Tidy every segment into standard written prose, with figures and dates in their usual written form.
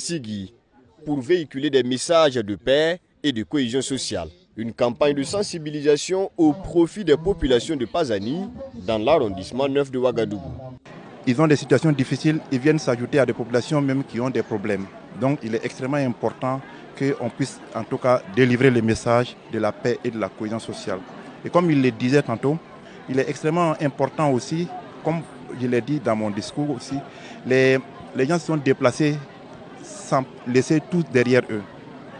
Sigui pour véhiculer des messages de paix et de cohésion sociale. Une campagne de sensibilisation au profit des populations de Pazani dans l'arrondissement 9 de Ouagadougou. Ils ont des situations difficiles, ils viennent s'ajouter à des populations même qui ont des problèmes. Donc il est extrêmement important qu'on puisse en tout cas délivrer les messages de la paix et de la cohésion sociale. Et comme il le disait tantôt, il est extrêmement important aussi, comme je l'ai dit dans mon discours aussi, les gens se sont déplacés sans laisser tout derrière eux,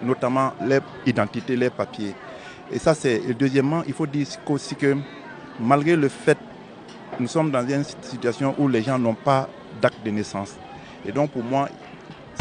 notamment les identités, les papiers. Et ça c'est... Et deuxièmement, il faut dire aussi que malgré le fait nous sommes dans une situation où les gens n'ont pas d'acte de naissance. Et donc pour moi,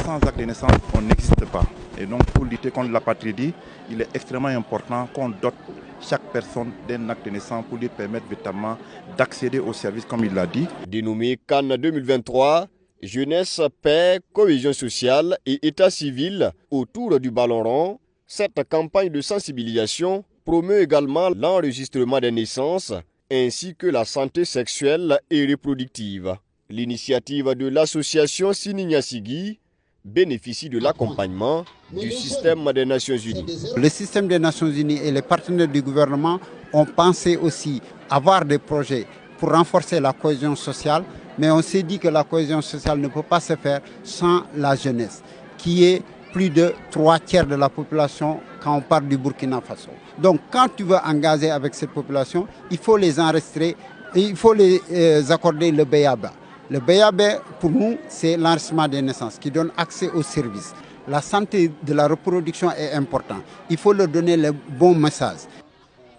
sans acte de naissance, on n'existe pas. Et donc pour lutter contre l'apatridie, il est extrêmement important qu'on dote chaque personne d'un acte de naissance pour lui permettre véritablement d'accéder aux services comme il l'a dit. Dénommé Cannes 2023, jeunesse, paix, cohésion sociale et état civil autour du ballon rond, cette campagne de sensibilisation promeut également l'enregistrement des naissances ainsi que la santé sexuelle et reproductive. L'initiative de l'association Sinigna Sigui bénéficie de l'accompagnement du système des Nations Unies. Le système des Nations Unies et les partenaires du gouvernement ont pensé aussi avoir des projets pour renforcer la cohésion sociale, mais on s'est dit que la cohésion sociale ne peut pas se faire sans la jeunesse, qui est plus de 3/4 de la population quand on parle du Burkina Faso. Donc quand tu veux engager avec cette population, il faut les enregistrer, et il faut les accorder le BAB. Le BAB, pour nous, c'est l'enregistrement des naissances qui donne accès aux services. La santé de la reproduction est importante. Il faut leur donner le bon message.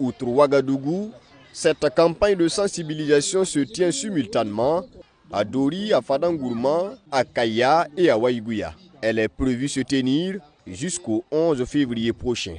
Outre Ouagadougou, cette campagne de sensibilisation se tient simultanément à Dori, à Fadangourma, à Kaya et à Waïgouya. Elle est prévue se tenir jusqu'au 11 février prochain.